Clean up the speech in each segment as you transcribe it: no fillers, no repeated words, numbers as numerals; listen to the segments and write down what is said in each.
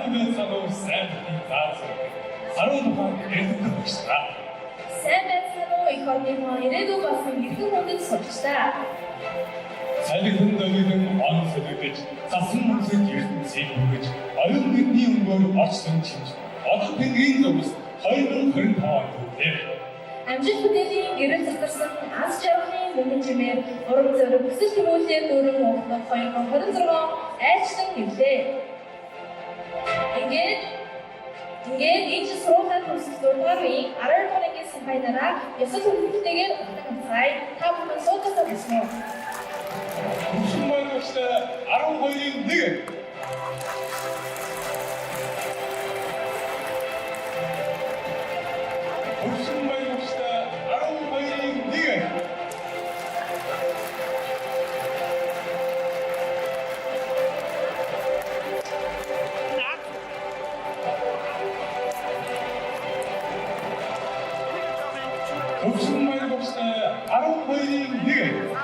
산호 сайнхны заасан сануу тухайн ярилцдаг багшаа. Сайн байцгаана уу их орныхоо ирээдүйн болсон иргэн хүндэд сурчдаа. Салхинд өвгөн он сэлгэж засан мөсөд ертөнцийг хүргэж оюун бидний өнгөөр орсон чимж одоо тэнгэрийн зүгс 2025 онд Амжилт мэдээллийн гэрэл затарсан аз жаргалын мөнгөн чимээр урам зориг хүсэл тэмүүлэлээр дүүрэн уухнах 2026 айлчлан нэвлээ. Ингээд энэ сургуулийн төгсгөл 4 дугаар үеийн 12 дугаар ангийн самбайнараа ёсол хөлбөлтэйгээр утган сая та бүхэн суудасаа бисмэ. Хөвсөн байгууллагчтай 12-ийн 1. Хөвсөн байгууллагчтай 12-ийн 1. Хөвсөн байгууллагчтай 12-ийн 1.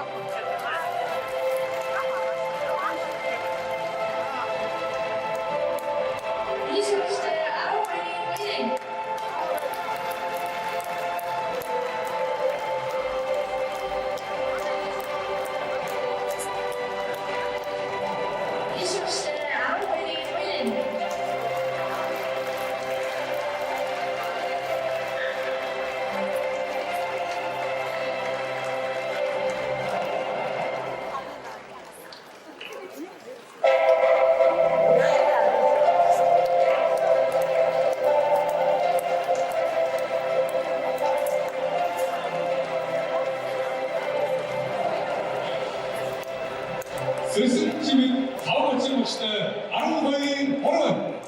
Сэрсэн чимэг тавгацсан багштай 12-ийн 3.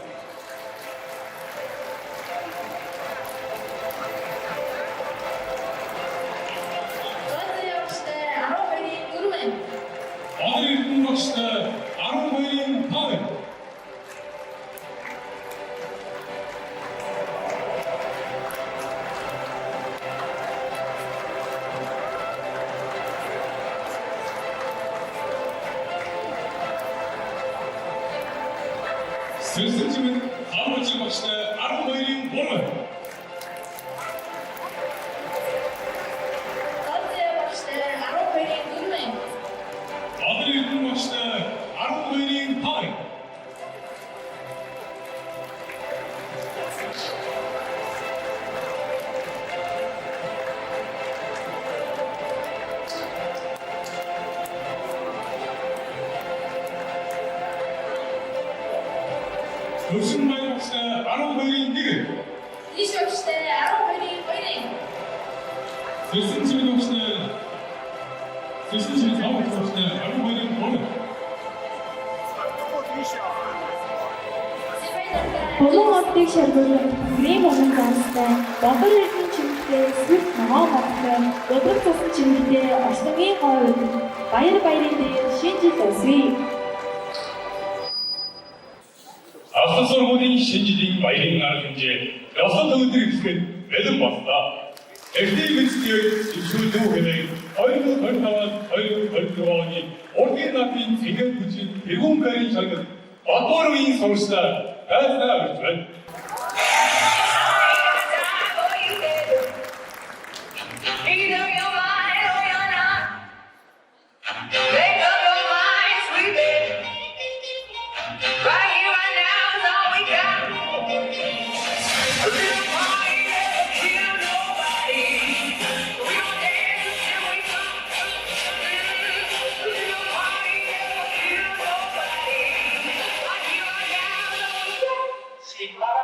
Одрын багштай 12-ийн 5. Сэрсэн чимэг тавгацсан багштай 12-ийн 3. Одрын багштай 12-ийн 5. Хөвсөн байгууллагчтай 12-ийн 1. Ийш багштай 12-ийн 2. Сэрсэн чимэг багштай тавгацсан багштай 12-ийн 3. Булан оддыг шаргуулсан грим унан заастай Бадар эрдэнэ чимэгтэй сүлт ногоо модтой өдөр тусан чимэгтэй орчногийн хойд баярын дээр шинэ жил өсвий. Авсан сургуулийн шинэ жилийн баярын арга хэмжээ ёсон төвөдөр эхлэхэд бэлэн боллоо. Эхний мэдээ ижүүлдүү хэмээн 2025-2026 оны ургийн наадмын цэнгэл хүчин тэргүүн байрын шагнал Бадар үеийн сургалтаа байснаа орж байна. Sigmara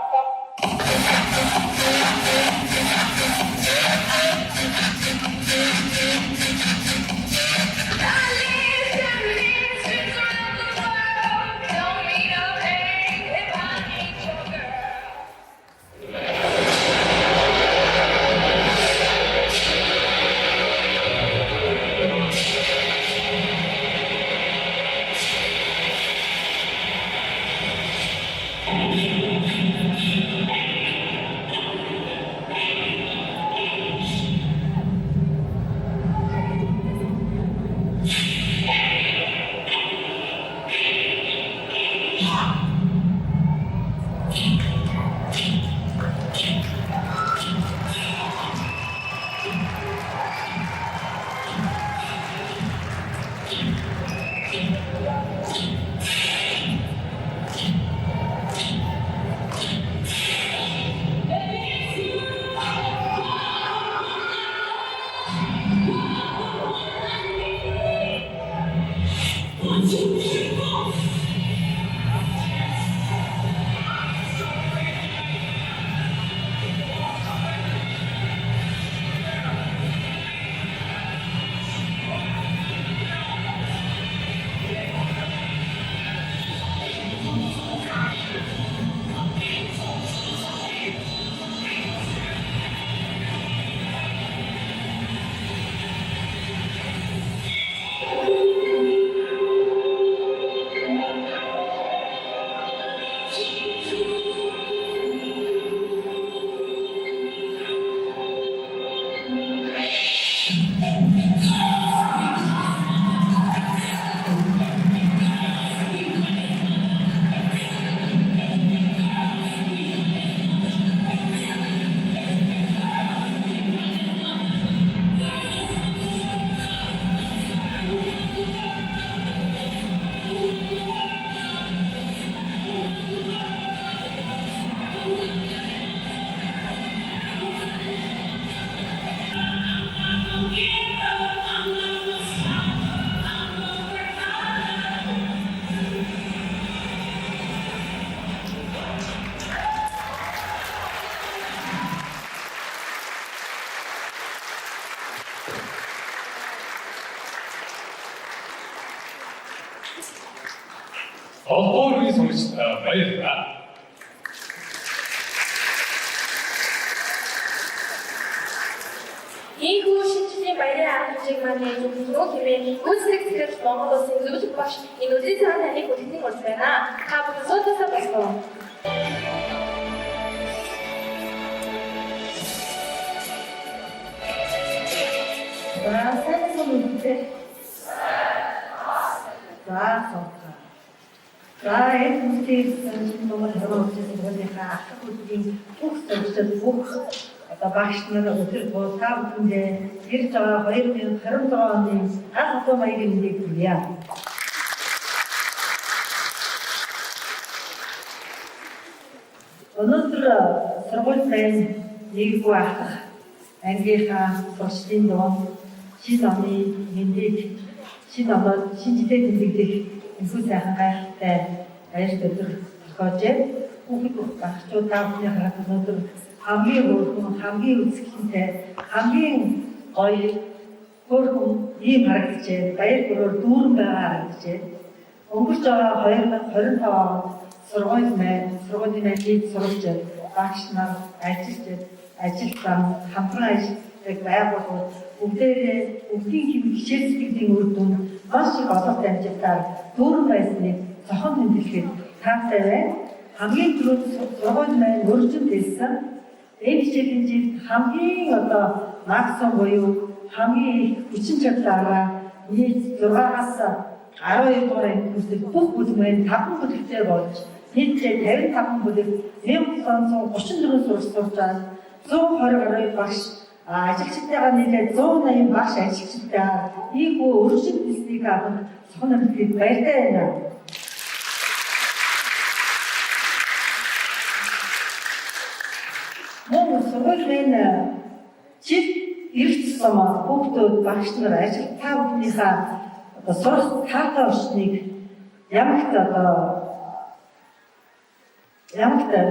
Долдуурын сонсогч баярлалаа. Ийхүү шинжлэлийн баярын арга хэмжээг маань зөвлөрөө хэмээн гүйцэтгэх зэрэг Монгол Улсын зөвлөх багш энэ үзлийн цагаан таныг хүлээн урьж байна. Та бүхэн суудаасаа босгоо. сайн сонирхолтой. Энэ үсгийн номер 23-ийн бүхнийхээ ахлах үеийн бүх зөвлөлт бүх багш нар өдөр та бүхэндээ ирж байгаа 2027 оны анх удаа баярын мэндийг хүргье. Өнөөдөр сургууль байна нэггүй ахлах ангийнхаа сурчлын доо шинэ оны мэндийг шинэ жилээр тэмдэглэх энэхүү сайхан гайхалтай баярт өдөр тохиолжээ. Хүүхэд багчууд та бүхний хараад өнөөдөр хамгийн хөөрхөн, хамгийн үзэсгэлэнтэй, хамгийн гоё хөөрхөн ийм харагдчихэ. Баяр бүрээр дүүрэн байгаа харагдчихэ. Өнгөрч байгаа 2025 онд сургуулийн маань хийж сурч багш нар, ажил зам, хамтран ажилладаг байгууллагууд бүгдийн хичээл сэтгэлийн үр дүнд маш их олон амжилтаар дүүрэн байсныг зохон тэмдэглэхэд таатай байна. Хамгийн түрүүнд сургууль маань өргөжөнд хэлсэн энэ хичээлийн жилд хамгийн максимум буюу хамгийн их хүчин чадлаараа нийт 6-аас 12 дугаар хүртэл бүх бүлэг 5 бүлэгтэй болж нийтдээ 55 бүлэг 1934 сурч байгаа 120 багш ажилчдаагаа нийлээд 180 багш ажилчдаа ийхүү өргөжөнд хэлснийг авах зохион намжлыг баяртай байна. Мөн сургууль маань жил эргэцсэн хүүхдүүд багш нар ажил та бүхнийхээ сурах таатай орчныг ямагт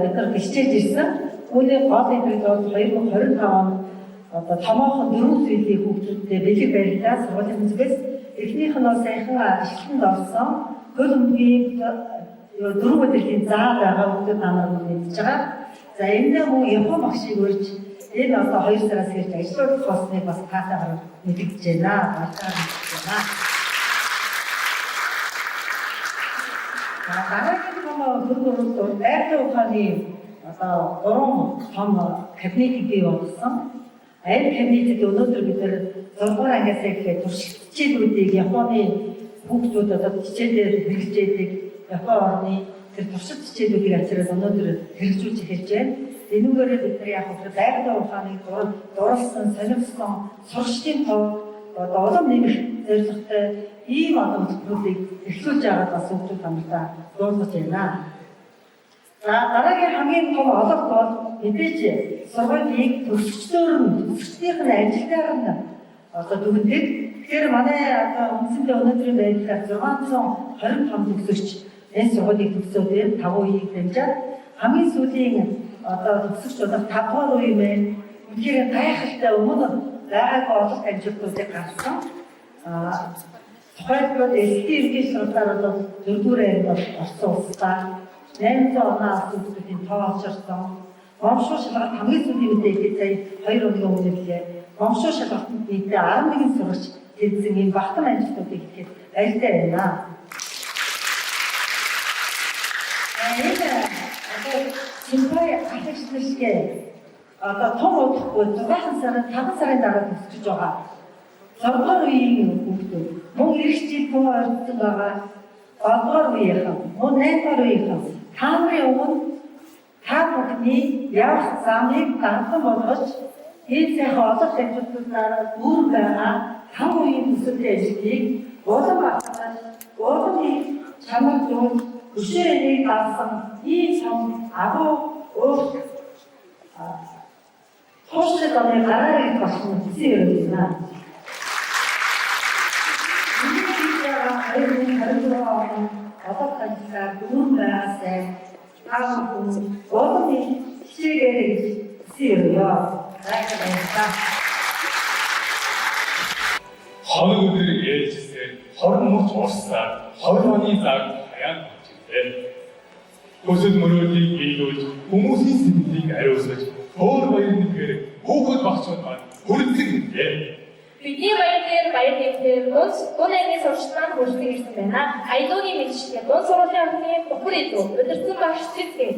бид нар хичээж ирсэн. Үүний гол эдрэг бол 2025 онд томоохон 4 зүйлийг хүүхдүүдтэй бэлэг барилдаа сургуулийн зүгээс эхнийх нь бол саяхан ишлэнд орсон хөл өмгийн 4 өдрийн заа байгаа хүүхдүүд намайг мэдж байгаа. За энэ мөн Япон багшийг урьж энэ 2 сараас ирж ажиллах болсныг бас таатайгаар мэдгэж байна. Дараагийн том хөргөрөлт бол байгалийн ухааны 3 том кабинетийг бий болгосон. Энэ кабинетэд өнөөдөр бид нэр 6 дугаар ангиас эхлээд туршилт хичээлүүдийг Японы хүүхдүүд хичээлээр хэрэгжээдэг Япон орны тэр туршилт хичээлүүдийг ачаад өнөөдөр хэрэгжүүлж эхэлж байна. Энүүгээрээ бид нар яг байгалийн ухааны дурлсан, сонирхсан сурагчдын тоо улам нэмэх зорилготой ийм одоо хөтөлбөрүүдийг эхлүүлж байгаад бас бүгд хамтдаа дуулгаж байна. За дараагийн хамгийн том олох бол мэдээж сургуулийн төгсөгчдөр нь төгсөгчдийн ажилтнаар нь одоо дүгндэг. Тэгэхээр манай одоо үндсэндээ өнөөдрийн байдлаар 625 төгсөгч энэ сургуулийг төгсөөд байна. 5 үеийг дамжаад хамгийн сүүлийн одоо төгсөгч болох 5 дугаар үе мэн үнэхээр гайхалтай өмнө байгаагүй олох амжилтуудыг гаргасан. Тухайлбал ST эргийн сургуулиар бол 4-р ангид орсон улсдаа 800 оноо авсан тоо олширсан. Момшуу шалгалт хамгийн сүүлийн үедээ сая 2 өдрийн өмнө лээ. Момшуу шалгалтанд нийтдээ 11 сурагч тэнцсэн ийм багтан амжилтуудыг ихэд баяртай байна. Симпай ахлагчдэршгээ одоо том удахгүй 6 сарын 5 сарын дараа төгсөж байгаа. 6 дугаар үеийн хүүхдүүд мөн ирэх жил хүн ойртсон байгаа. 7 дугаар үеийнхэн мөн 8 дугаар үеийнхэн та нарын өмнө та бүхний явах замыг данхан болгож энэ сайхан олох амжилтуудаараа дүүрэн байгаа хам үеийн төсөлтэй ажлыг улам багтааж улам чанар зүүн өшөөнийг даасан ийм том агуу өөрт тууштай замыг гараарыг болсон хэсэг юм байна. Одоо танилцаар дүүрэн байгаасай тааван хүн улам хичээгээр хэсэг юм. Хоног өдөр ээлжсэн 20 мөрч урсаад 20 оны цаг хаяан болчихлээ. Көсөл мөрөөдийг биелүүлж хүмүүсийн сэтгэлийг ариусгаж өөр баярнээр хөөхөд багчууд маань хүрэлцэн хэлээ. Бидний баяр дээр баяр нэмтээр гун ангын сурагчид маань хүрэлцэн ирсэн байна. Аялуугийн мэлчтэй гун сургуулийн орны Бухар Идүү удирдсан багш Цэцгээ.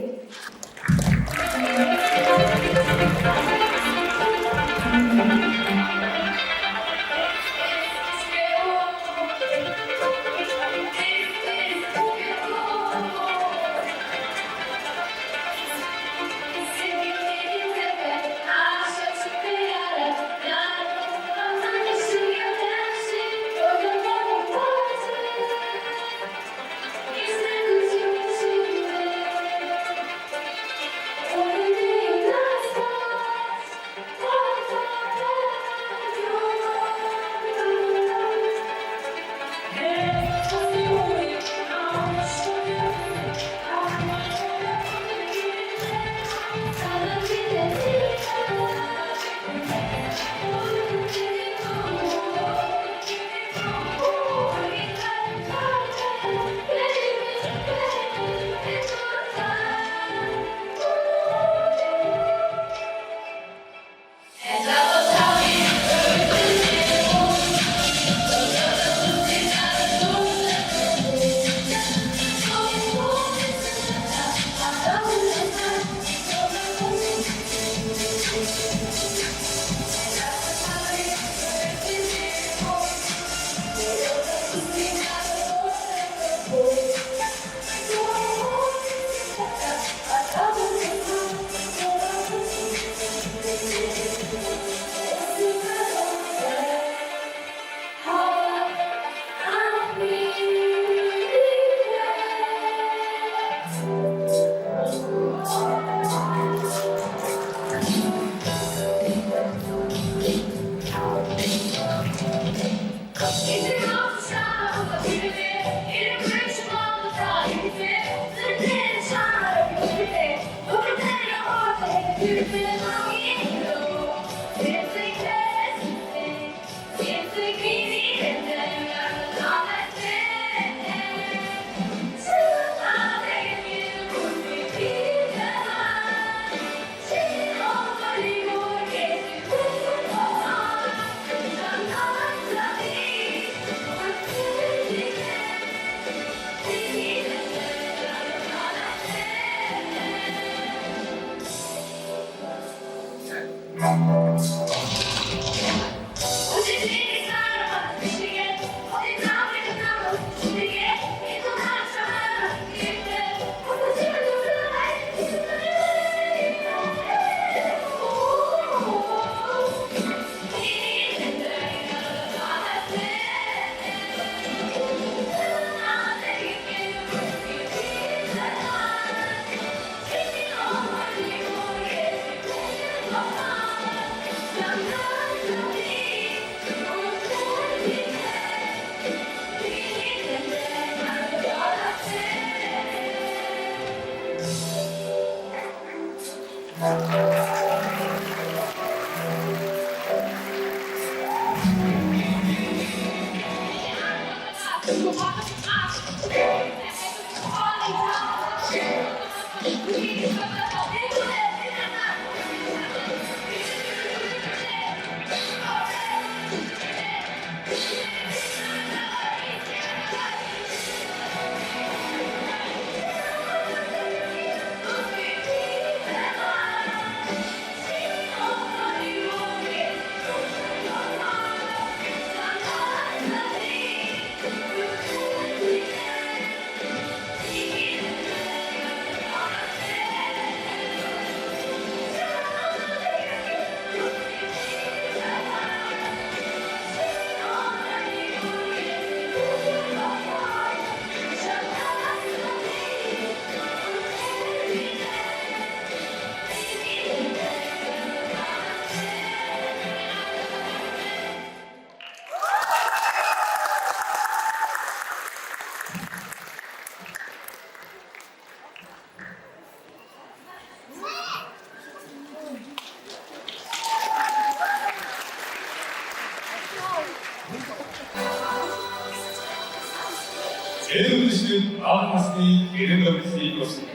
дэвлэшэд аахасны гэрэн өгсөйг босна.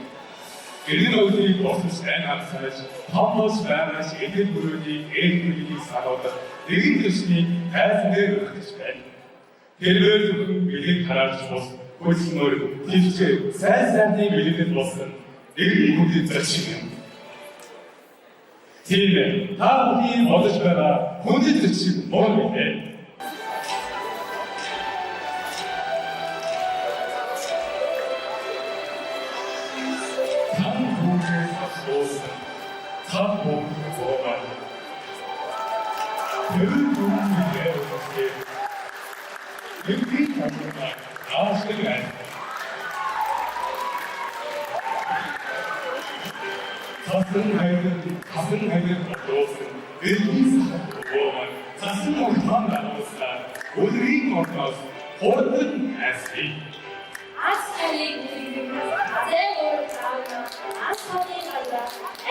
Гэрэн өгсөйг босон сайн хавсаж, томоос байгаас эдгээр бүрүүдийг ээлжүүлэх санаудад нэгэн төсний тайзан дээр өгч байна. Тэрээр зөвхөн билег хараач бос хөлсмөр төвчээ сайн сайнны билегэд босон нэгэн бүтэц зочиг юм. Тийм та бүхний бодож байгаа хүндэт зочиг муу билээ. Та бүхэн боомаа. Тэр бүхэн Эвгүй тамаа аашиг байна. Хасан хайр доосон. Элбис боомаа. Хасан мохтан доосон. Өдрийн мохтоос хурдан асыг. Ас харийг зэвэр таана ас харийг алга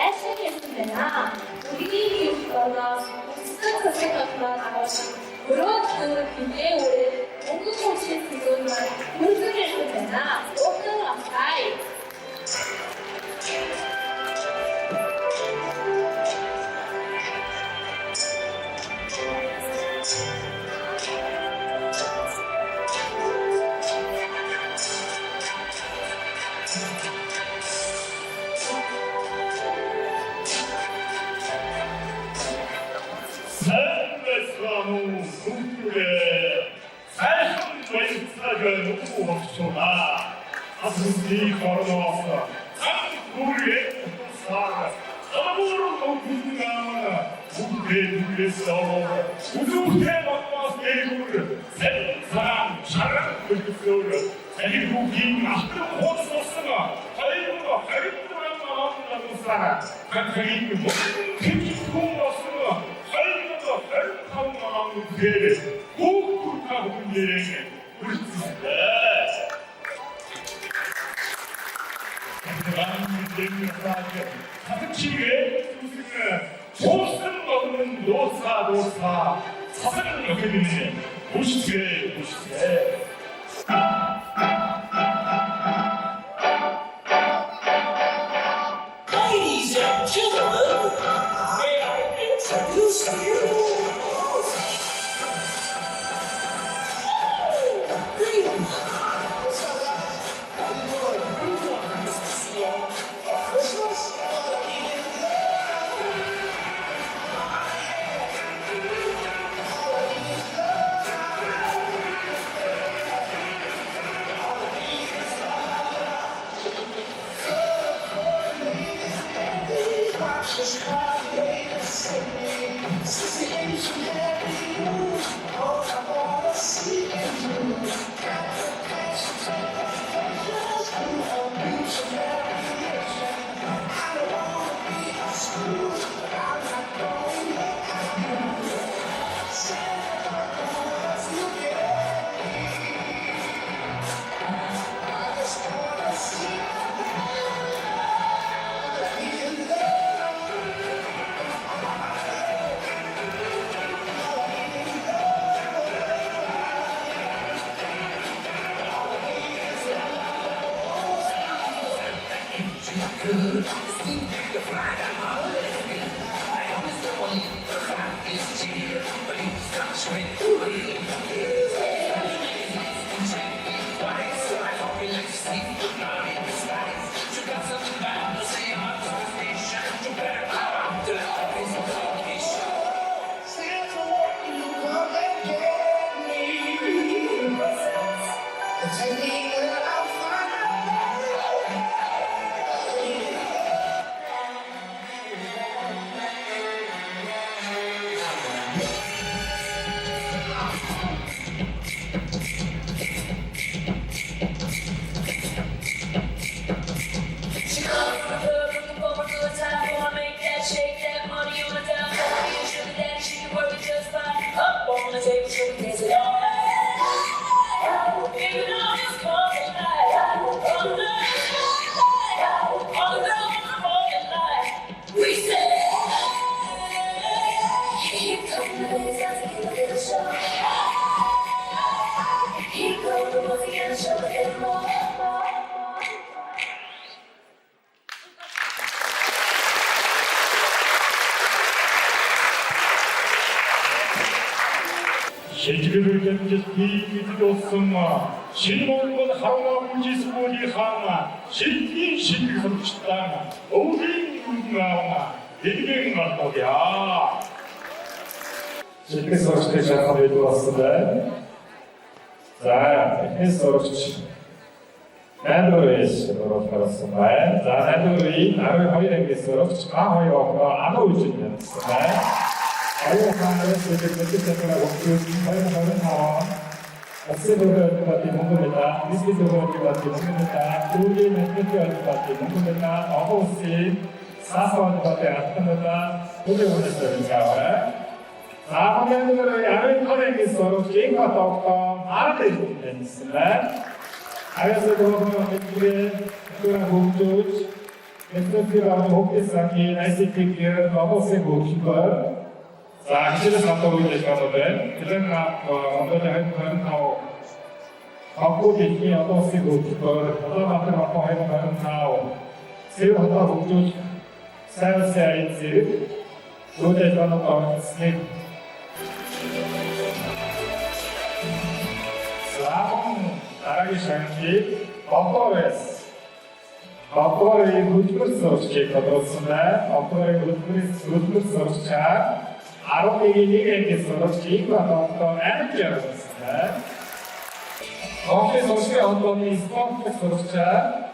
ашиг хийсэн байна. Үгийн юм болоос үсгэн цэцэглээс өрөөдөө хинээ үрээ өнгөн хүчин зүйлээр үргэлж хийсэн байна. Өдөр автай. Asli kornosa, buraya sara, sabur okuyana, bu sağlar, uzun bakmaz geliyor, sen şarap kırkıyor, senin bu gün aklın hoşsuzluğuna, hayırlı anlamda sana, kakayın bu, kimse kumlasına, hayırlı anlamda gelir, bu kurtarın gereği, 사슴치게 조슨 먹는 노사 사슴을 먹이는 보시게 Ladies and gentlemen, may I introduce you? Up on the table, so we dance it all night. Even though it's cold at night. 계기를 견제 비비도스마 신몬문 하루가 무지스고리 하마 신인 신비선 식당 오긴 나오나 일갱가 거야 실패서 시작하게 되었습니다. 자, 해서 주시. 랜드로이스로 들었습니다. 자, 랜드로이 나를 허이랭기스로 주시마허이로 아무 의지였습니다. 아이오카를 세계적으로 허이는 하원 어스도를 같이 먹습니다. 미스도를 같이 먹습니다. 우리 멘트를 같이 먹습니다. 어보시 사서를 같이 아닙니다. 우리원에서는요. 자, 화면으로 양을 허이랭기스로 게임과 더욱더 많은 일이 있습니다. 아래서 그러면 이쪽에 그런 목줄 엑스피라는 호기상이 ICT 어버스 목줄 자, 기술을 갖고 계시는데 그런 언더자 하고 갖고 계신 어버스 목줄 어더마트 갖고 하고 새로 하다 목줄 사이즈 로데전을 넣었으니 나라기 시작이 버퍼의 루트스로 시작되었습니다. 버퍼의 루트스로 시작 아로메기니에게서 시작과 더욱더 에너지가 되었습니다. 버퍼의 소식의 어떤 스포츠로 시작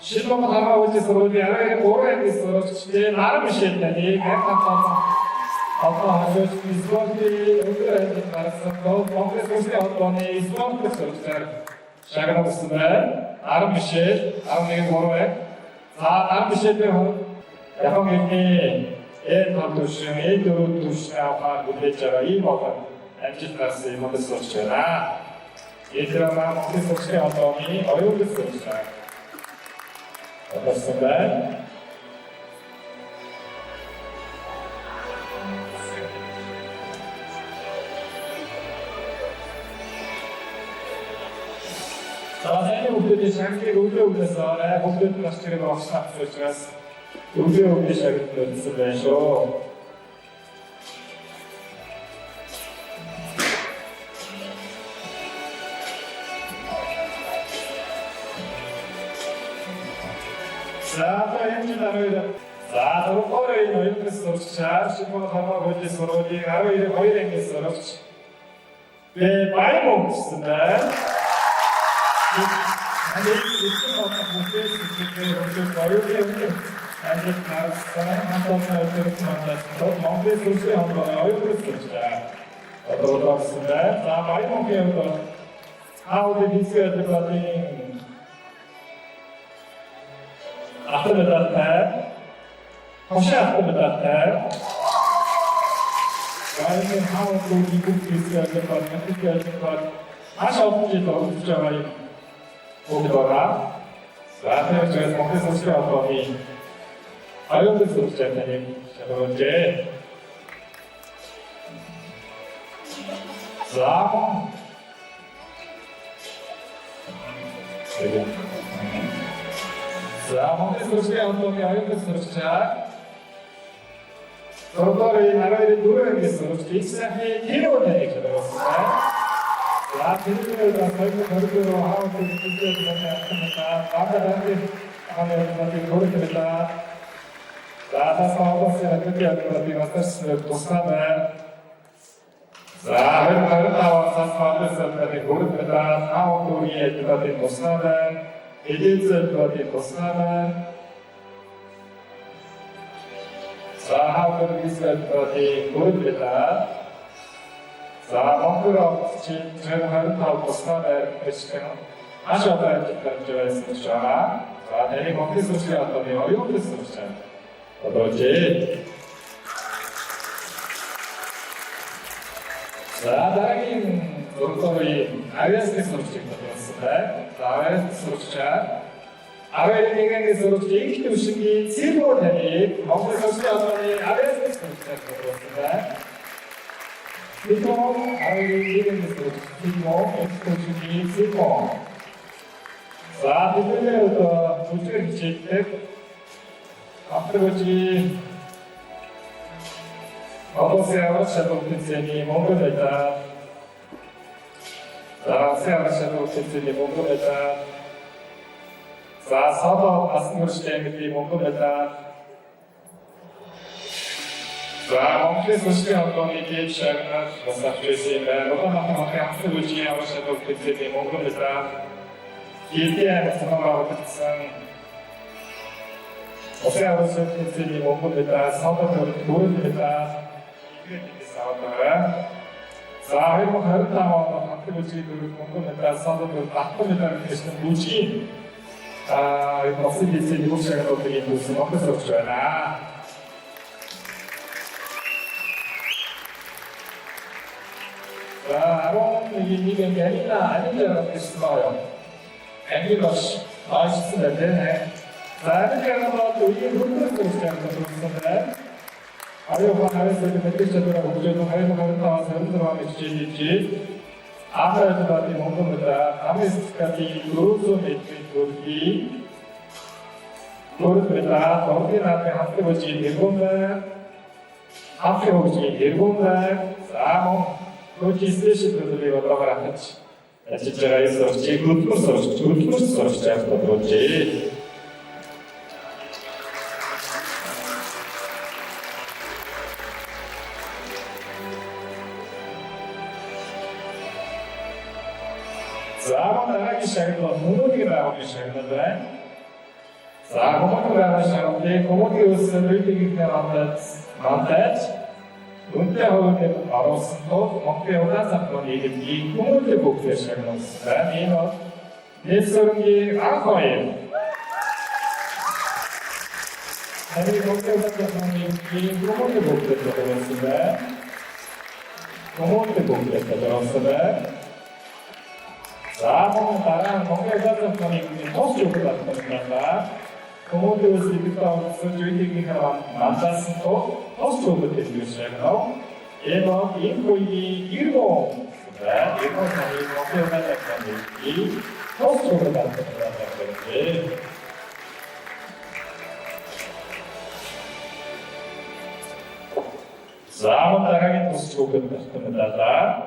실버가 담아오지 서로지 아래의 모래에게서 시작 나름 시작되니 어떤 하셔서 스포츠의 의도에 따라서 버퍼의 소식의 어떤 스포츠로 시작을 하고 있습니다. 아름시, 아름에게 뭐로해? 아름시 때문에 야방에게 예탐도시에 도시나와 무대자가 이 먹은 엔지스타스 모두 소치나 이 드라마 모두 소치의 어떤 어려운 데 소치나 어떻습니까? 자, saya untuk disangki untuk besar, untuk plastik rosak terus, untuk bisa terus. Saat yang kita lakukan, saat orang yang terus semua sama berdiri soroti, orang yang terus, baik mungkin. And it is not a process to prepare for the and it has some Monday social on the oil research. How did he say the building? After that, after that, how do you cook this but I shall put it on the joy. 보기더라. 나한테 저희 성대 소식이 어떠니? 아이언드 소식자님, 첫 번째. 자, 성대 소식이 어떠니? 아이언드 소식자. 서로들이 나라의 노래에 소식이 시작해 기록을 내게 들었습니다. 자, 필리핀을 설계로 하고 있는 분들입니다. 다음에 하면 고르겠습니다. 자, 다시 한번 그렇게 왔습니다. 도스타는 자, 회사와 사스마트스한테 고르겠습니다. 하우도리에 들어진 도스타는 에디스 들어진 도스타는 자, 하우도리에 들어진 고르겠습니다. 자, 몽골어 제공하는 도스타를 해주세요. 아시아가 기타를 자, 내리 몽골 소식이 어떠니 어려운 소식. 어떨지. 자, 다른 도로의 아이에스 소식이 들었습니다. 자, 아이에스 소식. 아이에스 소식이 기도식이 지로 되니 몽골 소식이 어떠니 아이에스 소식이 들었습니다. Então, aí ele ficou explodindo ficou. Sabe que o jeito 앞으로지 어버스의 어르신들 분들이 몽골에다 За 세아라샤도 캡틴이 몽고메다. За 서버 바스무르시엠이 몽고메다. За Монголын сүнслэг холбооны дэд шагнал бас авч байсан юм байна. Улаан хотын хамт үйлчилгээ аваашаа гэлтээ Монголда хийдээ санаагаар батсан. Осын аваашаа гэлтээ Монголда савдар төрөлдөө ихэд савдар. За 2025 онд хамт үйлчилгээ Монголда савдар батсан гэсэн бүжгийн осын гэлтээ Монголшаа гэдэг юм уу Монголд өгч байна. 자, 아론이 아니라 했어요. 애기로시 맛있는데, 자, 이렇게 하면 또 이게 흔들고 있었는데, 아유, 하면서 백기자들하고 우주도 하여튼 나와서 흔들어가면 주제이지. 아무래도 나한테 먹는다. 아메리카티 그룹도 매트리 그룹이 그룹이다. 거기나한테 함께 오지 일본날, 함께 오지 일본날, 자, Кочи слышит, что ты его поворачиваешь. А сейчас я слышу, глубоко слышу, часто вроде. Zaman daha kişiler komodi rahat kişiler. Zaman komodi rahat kişiler. Komodi olsun büyük mandat. Үнтэй хөвгөд оруулсан тул Монголын удаан цамхны нийгмийн хүмүүст бүгдээр шагнуулсан. Энэ бол Нэлсөргийн анх хоёр. Харин Монголын удаан цамхны нийгмийн хүмүүст бүгдээр шагнуулсан. Хүмүүст бүгдээр шагнуулсан. За мөн дараа Монголын удаан цамхны нийгмийн тус жүжигчдад байна. Комодоос дэвтэрсэн зүйлийг мандасан тул тос зөвлөд хэлсэн. Энэ инфогийн иргэн иргэн хааны Монголын хайлтны тос зөвлөд байна. За дараагийн тос зөвлөд байна.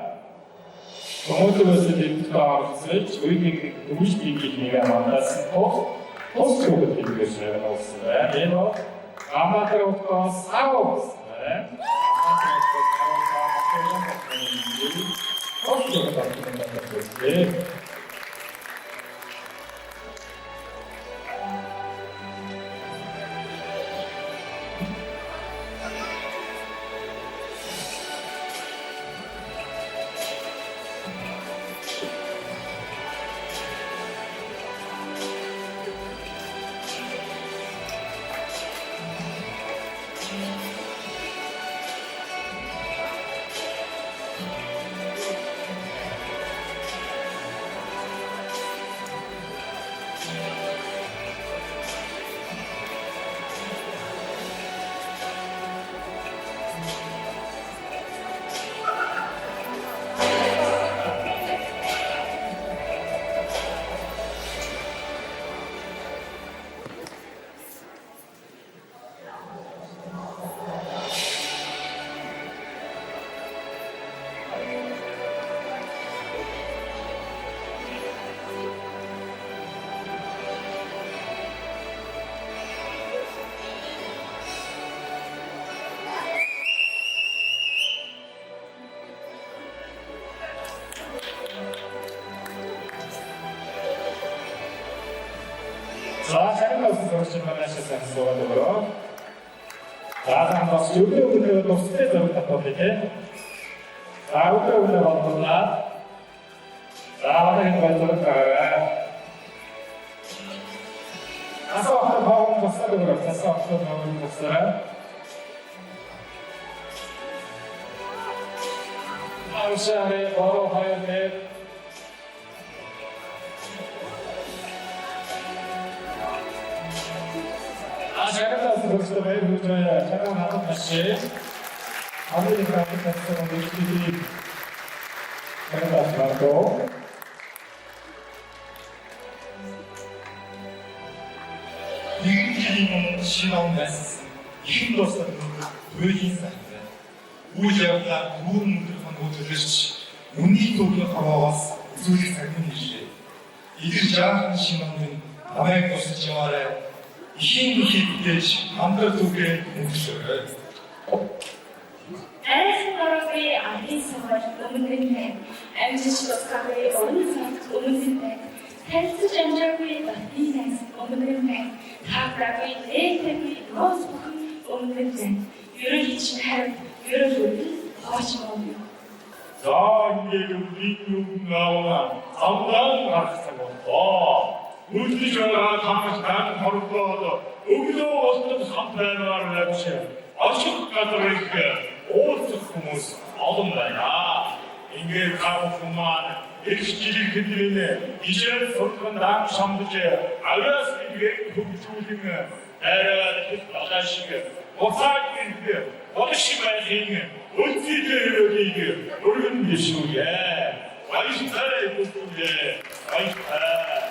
Комодоос дэвтэрсэн зүйлийг дүүшгийг мандасан тул Тос зөвлөд хэлсэн байна. Энэ аматороо савс. За шагнал сурч манайшаа суугаад. За бас өглөө тустай зураг тавьдаг. За өглөө боллоо. За одоо зураг тавиа. Асаа хаан тустай. Аушаре боро хайрне. Шагнал сурч тавиа шагнал хатан машин. 아메리카 같은 느낌이 생각나고 нэгэн шинэс хиндос үйлийнсэн үеийнхаа дүүрэн өдрийнхөө өдөрч үний төвийн хаваагаас үзүүлэх цагийн иржээ. Идэр жаахан шингэн намайг тусаж яваарай. Ихийн хитдэж хамтрал зүгээ өнгөсөөрэй. Айхан гараагүй анхны сар өмнөдөө амжилт тусгаагүй өрн цагт өмнөдөө танилцж амжаагүй батны найз өмнөдөө таапраагүй нээтэгүй роз бүхэн өмнөдөө ерөн чинь хайр ерөн үйл хооч мөн. За ингээд бид нүг наавна амдан гарсан болоо. Үлдэж байгаа хамтан хорвоод өглөө болтол хамтайгаар явж ашиг газрыг уулзах хүмүүс олон байна. Ингээд гавхан маань эрхчлэл хэдвэнэ ижил сурган даам шамдж агаас идэг хөгжүүлэн арай их багаа шиг уцаад ирдэг бодож байхын үлдээгийг өргөн бишүүе. Баяртай бүхнээ баяртай.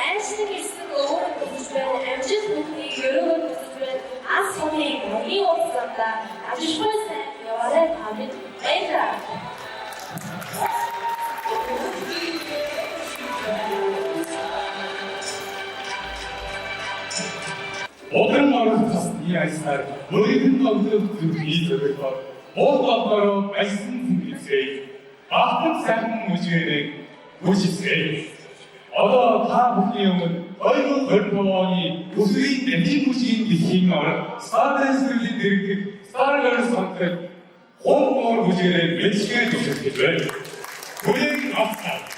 Айшны гэсэн өөр бүсгүй амжилт бүхний ерөөр бүсгүй ас хоныг мөний уусганда ажишгүй сайн яваарай тамид баярлалаа. Одрын орон тасны айсаар өөрийн тоглох зүрхний зөвлөөр боолгороо байсан зүйлсээ ахтан сайн мужирэг бүжигсэй. Одоо та бүхний өмнө 2025 оны өсвийн дэлхийн бүжгийн дэлхийн орон Старлайсгийн дэргэд Stargirls хамтран хоомор бүжигрээ бэлтгэж өгөх байна. Бүлэг авцаа.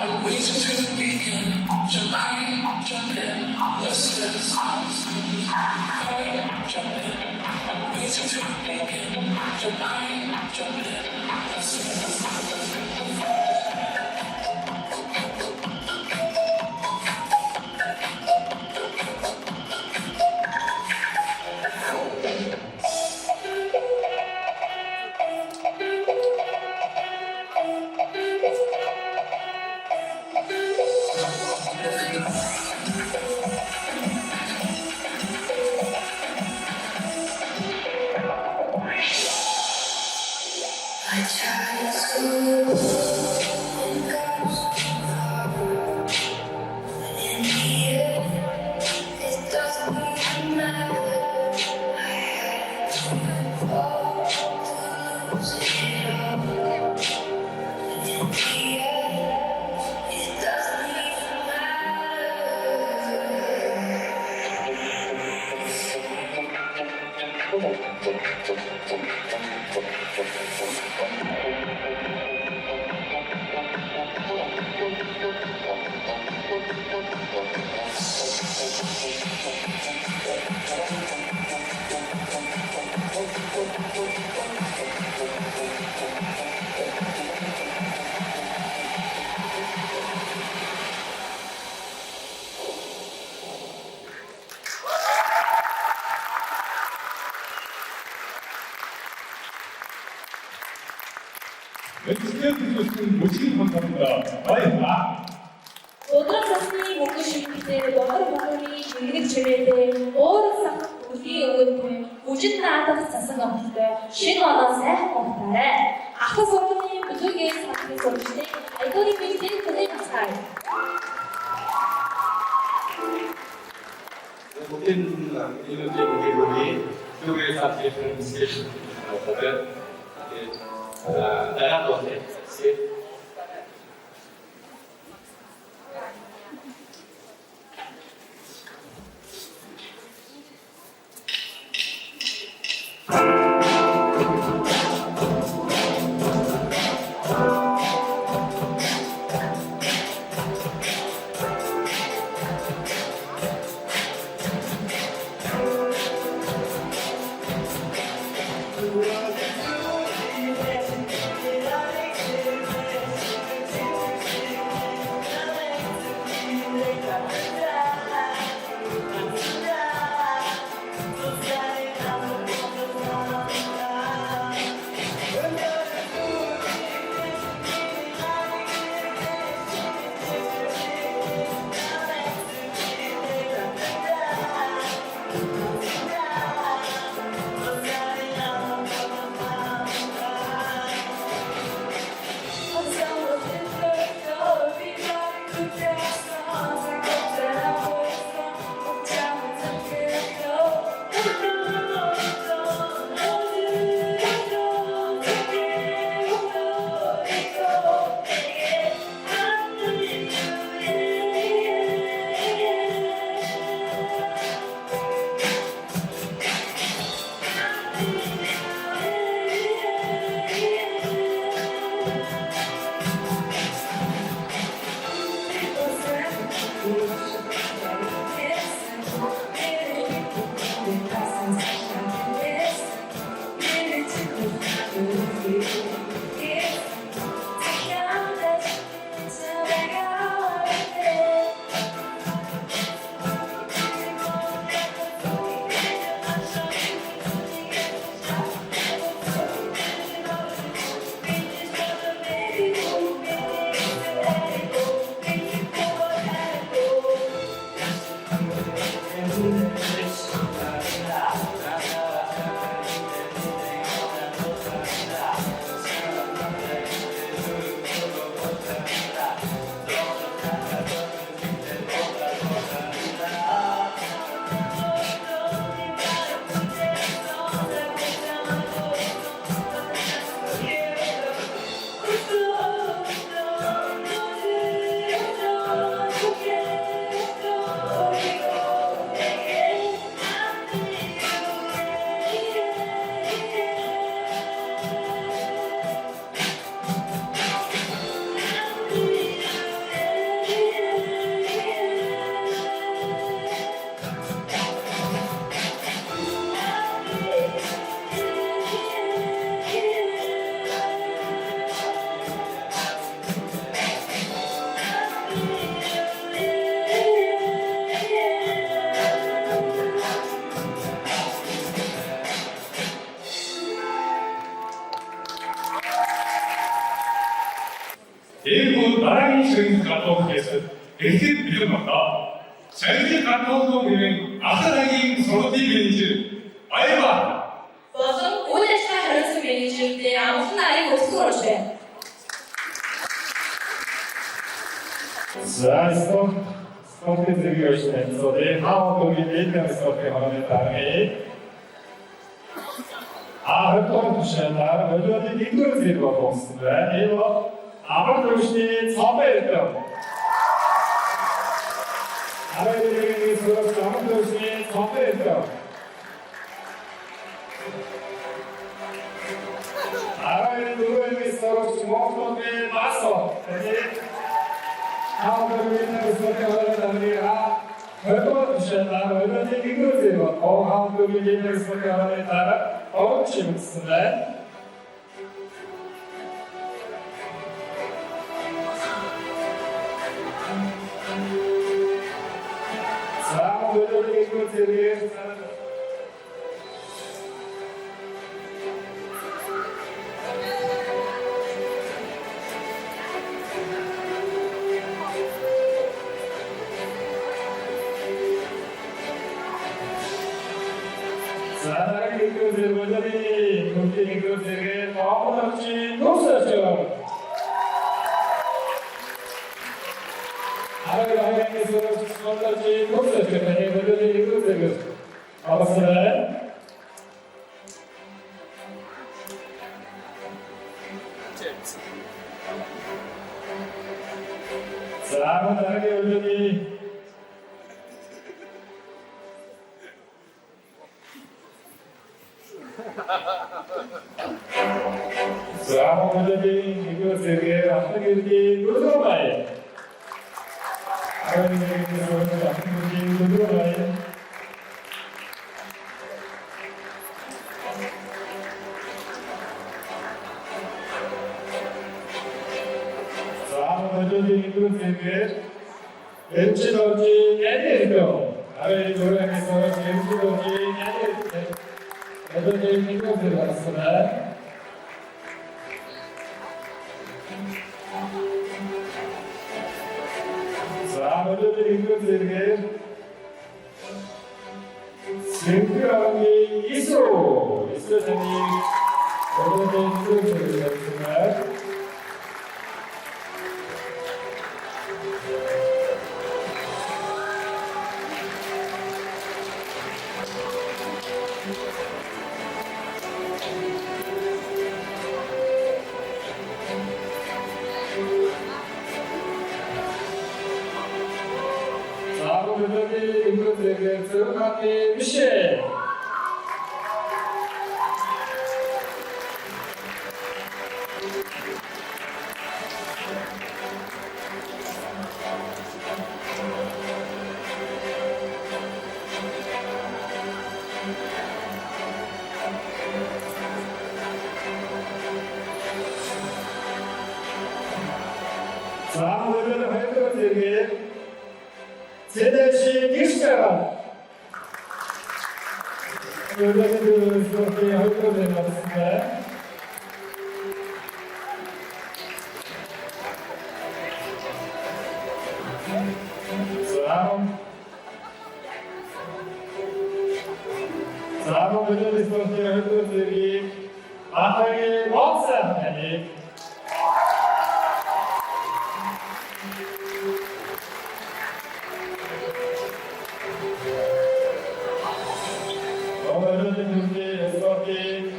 I'm waiting till the weekend. Jump high, jump in. Let's get this house. High, jump in. I'm waiting till the weekend. Jump high, jump in. Let's get this house. It doesn't matter. 멘트해주셨으면 모시기 감사합니다. Баярлалаа. Өдөр насны мөнгө шимтгэлээр бодор бохны шингэнэг чимээтэй уурах сах үлгийн өвгөнтэй бүжин наадах цасан амттай шинэ оноо сайхан ухтаарай. Ахын сургуулийн бүлэгийн сахны сурагчдын аягуулын бэлтгэл төлөв бацгаая. 모든 이런 대부분이 교회 사업에서는 스케줄 보면 나라 건데 그리고 나랑이 저희 가까우에서 이렇게 밀어놨다. 자유지 가까우도 보면 아사라기 서로티 매니지 아이바. Болон үйл ажиллагаа хариуцсан менежертэй амгалан нарыг өсгөр оршээ. За, сколько зрелищ, so they how do we make them so they have it 활동을 주시다 여전히 이끌어지는 것 같습니다. 이번 아마도시 선배일병 아마도시 아마도시 선배일병 아마의 누구에게 서로 주목하게 맞서 하우드를 소개하려다 활동을 주시다 여전히 이끌어지는 하우드를 소개하려에 따라 어렵지 않습니다. 자, 오늘의 이끌어지는 사랑의 이끌어지는 여전히 그렇게 이끌어지게 너무나지 높으셨죠. 하나님께서 수고하지 높으셨죠. 여전히 이끌어지게 반갑습니다. 자, 하나님께 여전히 자, 오늘의 이것에게 하나님께 누르마이 하나님께서 하나님께 누르마이 자, 오늘의 이것에게 벤치너지 애니에요 하나님 노래에서 벤치너지 애니에요 이것을 받았습니다. 자, 오늘의 이것에게 생크라운이 이스로전이 오늘의 이것을 받았습니다. 오늘의 이것에게 들어가기 미셸 자, 오늘의 활동들에게 제대시 기숙사가 여러분들 수업에 활동을 해봤습니다. 자, 오늘의 수업에 활동들이 마땅히 waksa하니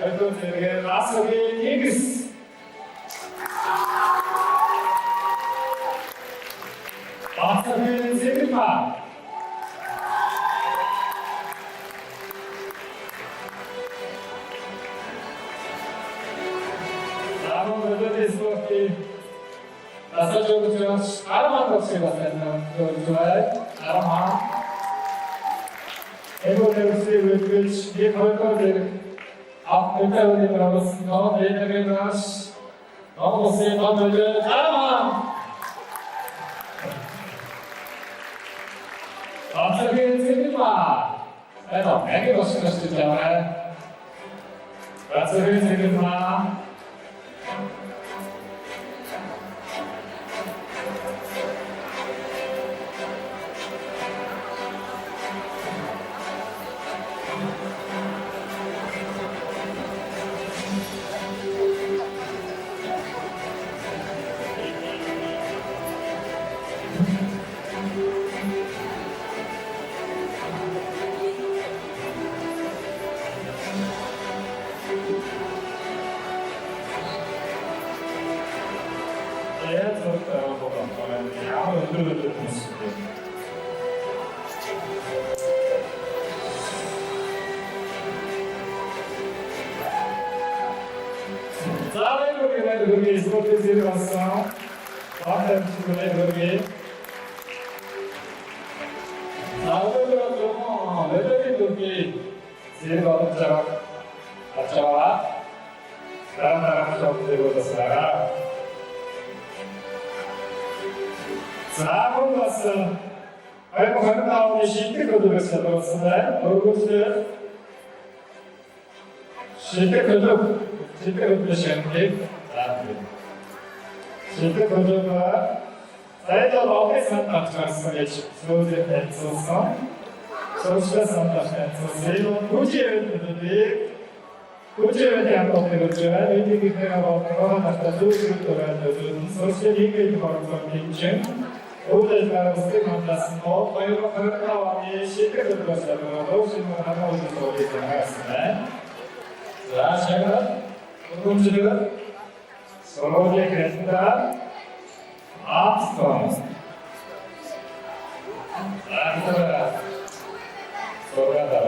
활동들에게 나서기 이그스 나서기 세금파 남은 여전히 수업이 나서주고 아람한 것을 봤습니다. 좋아요. 아람한 에고레우스의 웨트를 예 걸거들 앞에까지 들어갔습니다. 내년에 다시 넘어오세요. 넘어져 아람한 어떻게 생긴마 에도 애기 것이 것이잖아요. 어떻게 생긴마 자연스럽다고 보면 아무 흔들흔들 모습. Sabe por que vai dormir? Se for observação, bota o vai dormir. 사우디가 좀 레벨이 높게 지혜가 어쩌와 다른 나라 적들고 있었다가 사본 것은 얼마 가는 다음에 쉽게 거두었을 것인데 얼굴을 쉽게 거두시는데 쉽게 거두가 Saída logo em Santa Cruz, São José Santa Cruz, Kudziye 대한 것들을 의미기 회화가 나타나 두고들은 소셜리그의 거룩한 민중 오늘까지 스테이먼트는 거의로 그렇다와의 실패를 것으로 도시는 하나로 소리 생각했습니다. 자, 제가 오늘은 서로의 그랬다. Armstrong. Armstrong. Sobrada,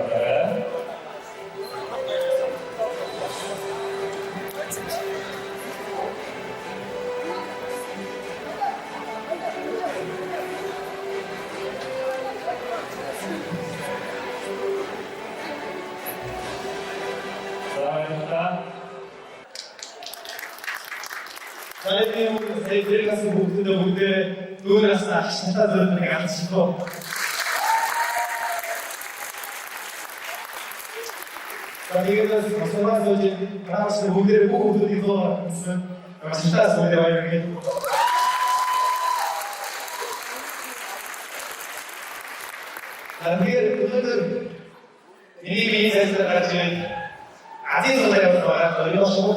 Saya kasih bukti dan bukti dua rasa cinta dalam dengan siapa. Tadi kita masalah saja, harus bukti itu cinta sebagai orang ini. Tadi kita ini saya sudah kerja, adik saya orang kalau semua.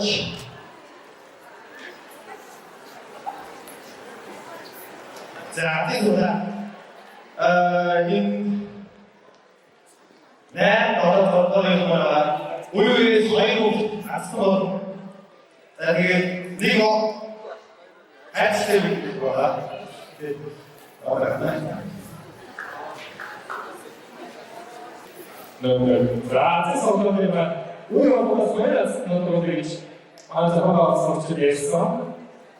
자, 띵도다. 네, 너는 뭐라? 우리 사이로 아스터. 자, 그 니고 엑스트림 뭐라? Vrati sa odobima, ujelo da svoje na Rodrić, ali zapravo sam će mjesto,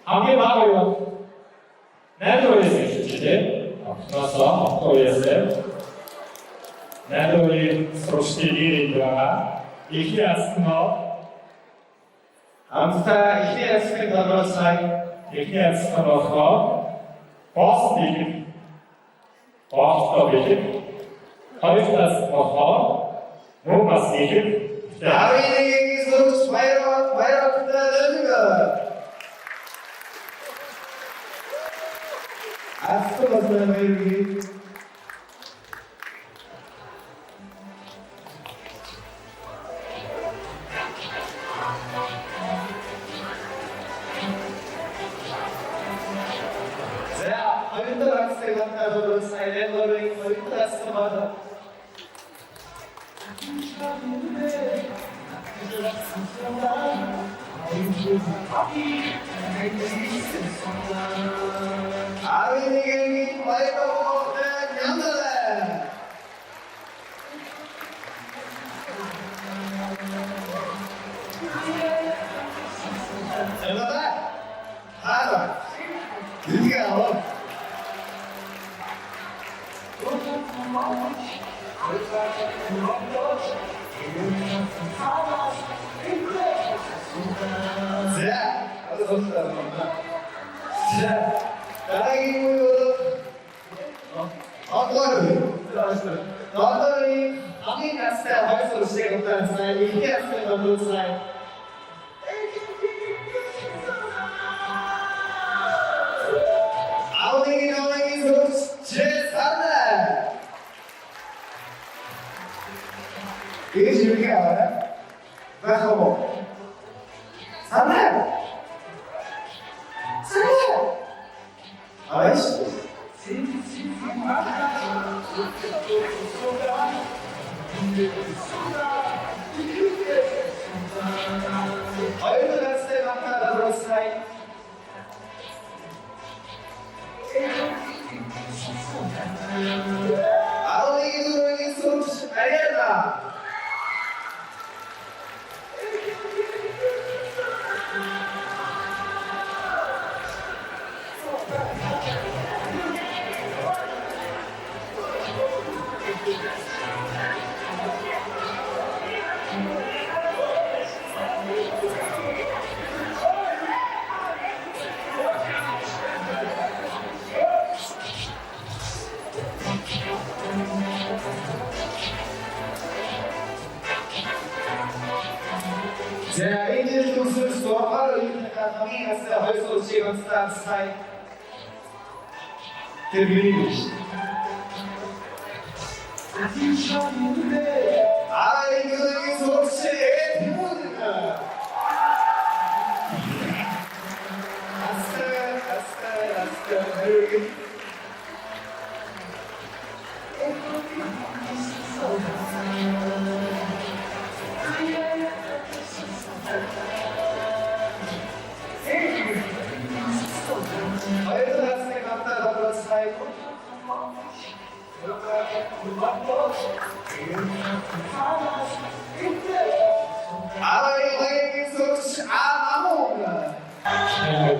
a mi malo Nedoje zniszczycie, to jestem. Nedoje sprościli dla ich jasno. Amsta ich jasno dorosłaj, ich jasno rocho. Postik, postowicie. To jest nas rocho. Mumasicie. Dawid Jezus, Majrok, Asko rozmawiali. Za oyunda aksiyonlar sayılan oyunda sınavda. 아비에게 와이프하고 양들래. 잘나다. 하나. 드디어. 자, 어서 오세요. 자, 나라기 모여서 어떠니 아니 갔을 때 벌써 시작했다는 사이 이게 했을 너무 사이 아우딩이 너에게 제3날 이게 재밌게 알아요? 나 가보 3날 아이씨. 어이구 갔을 때 나타나 들었으나이 Inte så skapar inte kan ta med sig högskoleskivan Stadsfaj till Vilnius. Aj, gud, så ser det ut.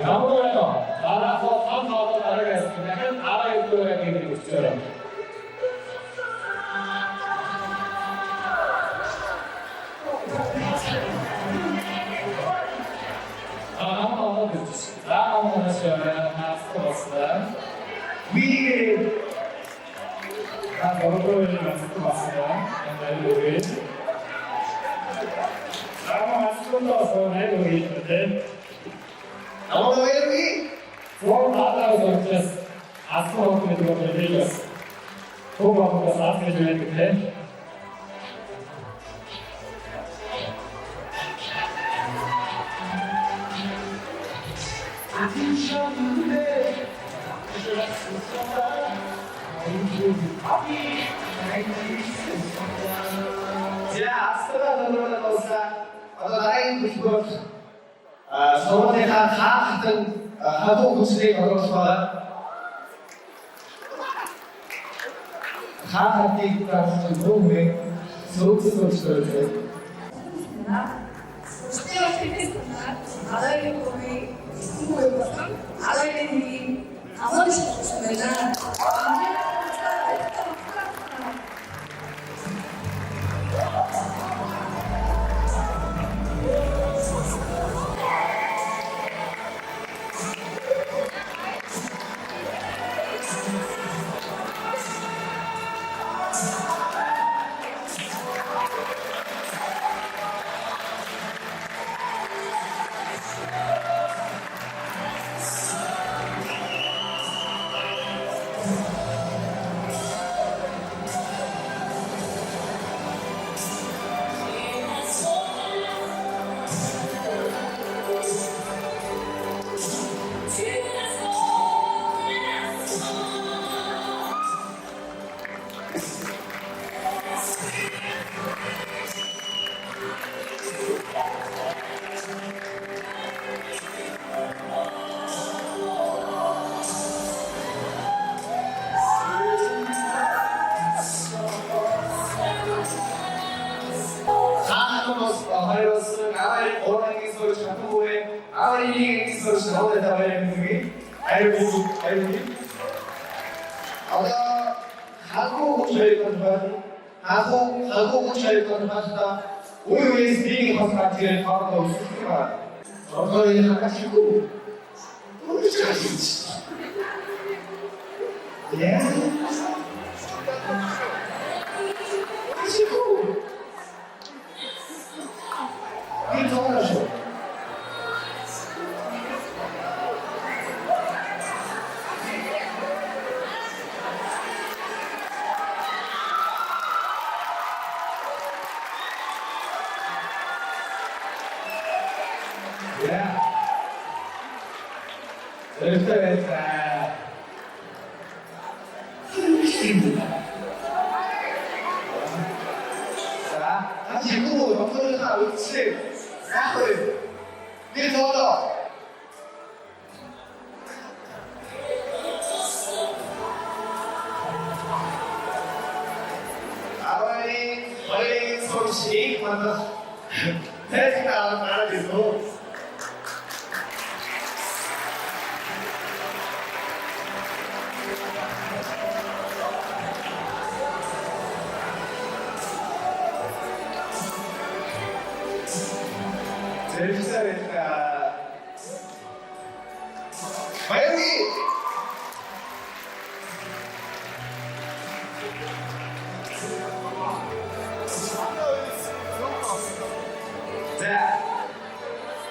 다음 노래는 알아서 다음부터 따르겠습니다. 알아듣도록 해드리고 싶죠. 한번 듣겠습니다. 한번 하시면 하스토마스다. We 너를 하스토마스다. 우리 하스토마스 내고 있는데 Vamos ver aqui. Vamos lá os outros. As fotos do Rodrigues. Vamos passar para o jeito que é. 자, 아스트라 들어오는 것은 라인 부시고 서울대가 다 같은 하도 고시대 걸어서 다 같이 있다는 도움에 소치소치를 아다리 거의 공부해봤어? 아다리 아무리 싶으면은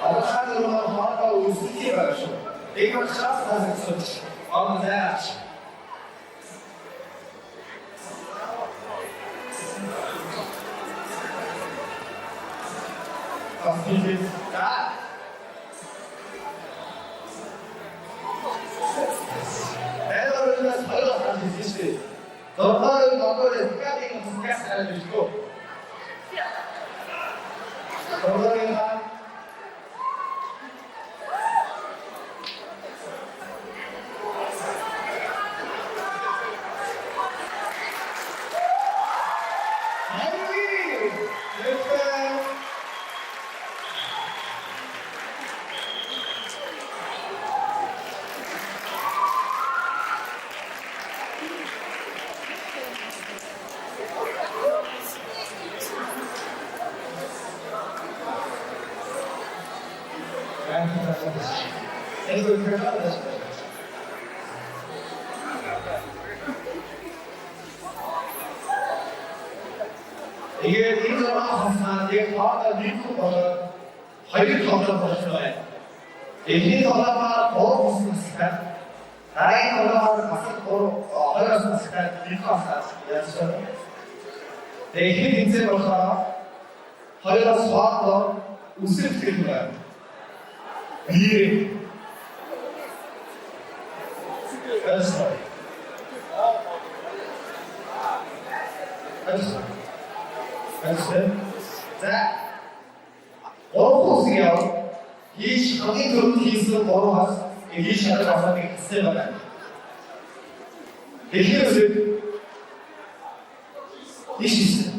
Alexander harika ulusluki var. Ik ben graag naar het soort organisatie. Wat is dit? Ja. 애들은 자유가 다시 있으시. 너는 너를 국가적인 국가에서 알려주고. 너는 이게 인정을 하지만 이게 과학과 밀크보다 허리를 덮어버렸어요. 이 덮어봐 더 무슨 있을까? 나의 덮어봐를 가서 더 허리가 무슨 있을까? 밀크가 있을까? 내 힘 인생을 하라. 허리가 소화도 웃을 수 있는 거야. 미래. 그래서. 자, 어포스요. 이 시간이 그런 기술 걸어와서 이 시간을 와서 이렇게 쓰거나. 이 기술 이 시스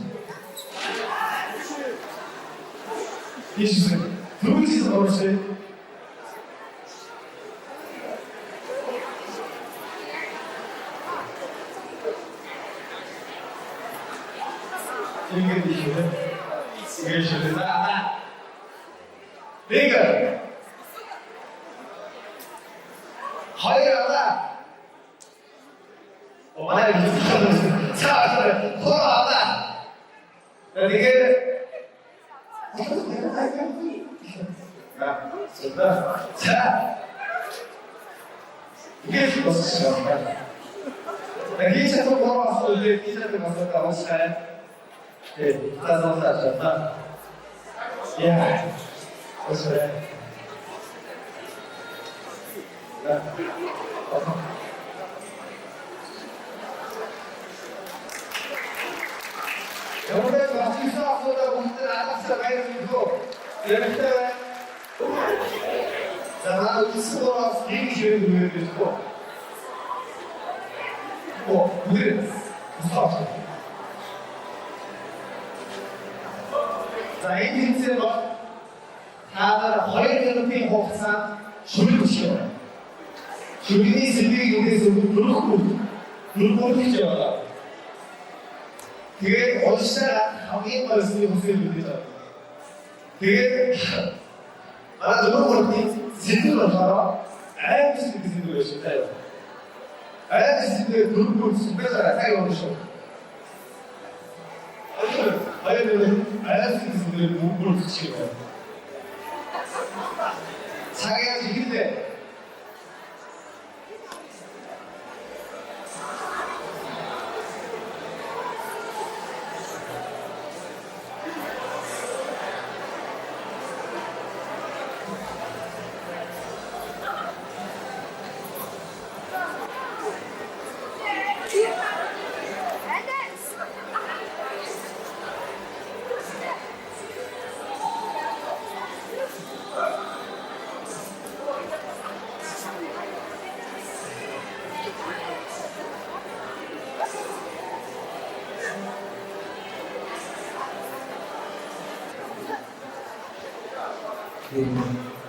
이 시스 두 기술 걸었어요. 이게是那个好一点的，我们还有差是多少的？那个啊，是的，差，이게 무엇이죠? 기차 또 걸어왔어. 이제 기차를 갔었다 오시나요? 네, 따서 사셨다. 야, 오시네. 여러분들 마치 수학보다 문제는 알았어. 가이드도 이렇게 자, 나도 스스로 비행기 주행 보여드리고 무대 수학 자, 엔진스는 다들 허리를 핀 혹사 줄을 치워요. 줄이 슬비기 위해서 불꽃을 피죠. 그게 어디서나 하긴 말씀이 무슨 일이죠. 그게 나 누구 그렇게 진도를 하라 알지 그 진도를 싫다요. 알지 진도에 불꽃을 숨겨져라 사이 오르셔. 아니면 알지 그 진도에 불꽃을 붙이고 자기가 지긴데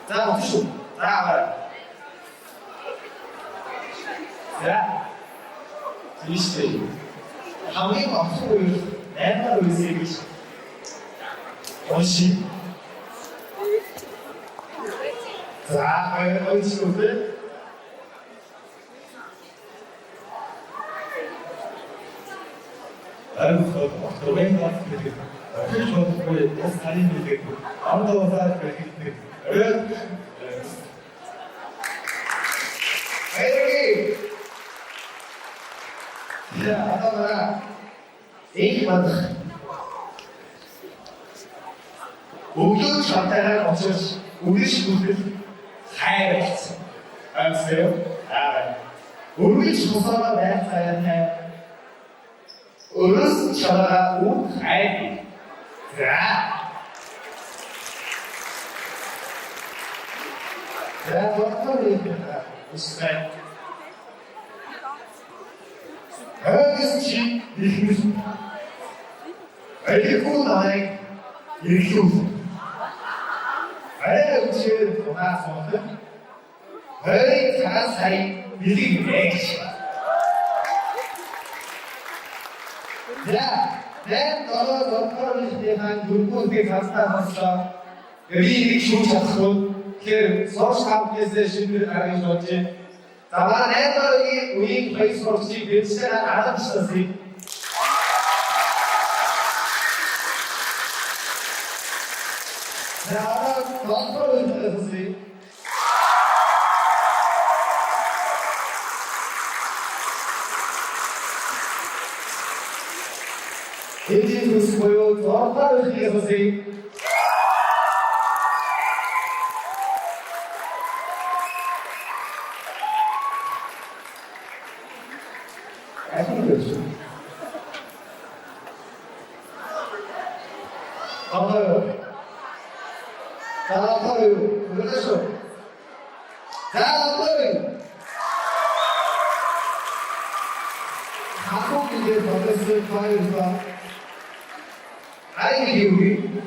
자, 멈추. 나가라. 자, 이시대. 하위 막소를 내가 의식이 원시. 자, 어디 친구들? 도메인 같은 데, 필요한 거에 다스 달리는 데, 아무도 사람이 그렇게 그래. 여기. 자, 아빠가 얘기 받아. 모두 전달을 없어서 우리 친구들 사야겠어. 알았어요? 우리 조사가 내 사연해. 어르신 전화가 오 가야지. 자, 어떤 얘기입니까? 보시나요? 여기서 이렇게 꾸고 나네. 이렇게 웃어. 우치를 보나서는 너희 잘한 사이 미리 내기시. 야, 내 너는 너를 대한 눈꽃에 갔다 여기 이렇게 오셨고 그 서울시함께서 신들 알아주셨지. 다만 내 너희 우리 페이스북이 며칠이나 알아주셨지. 자, 너를 들었지. 인지 수고요. 너를 들었지. 나가요. 그래서 나가요. 한국 이제 버렸을 거니까 아이들이 우리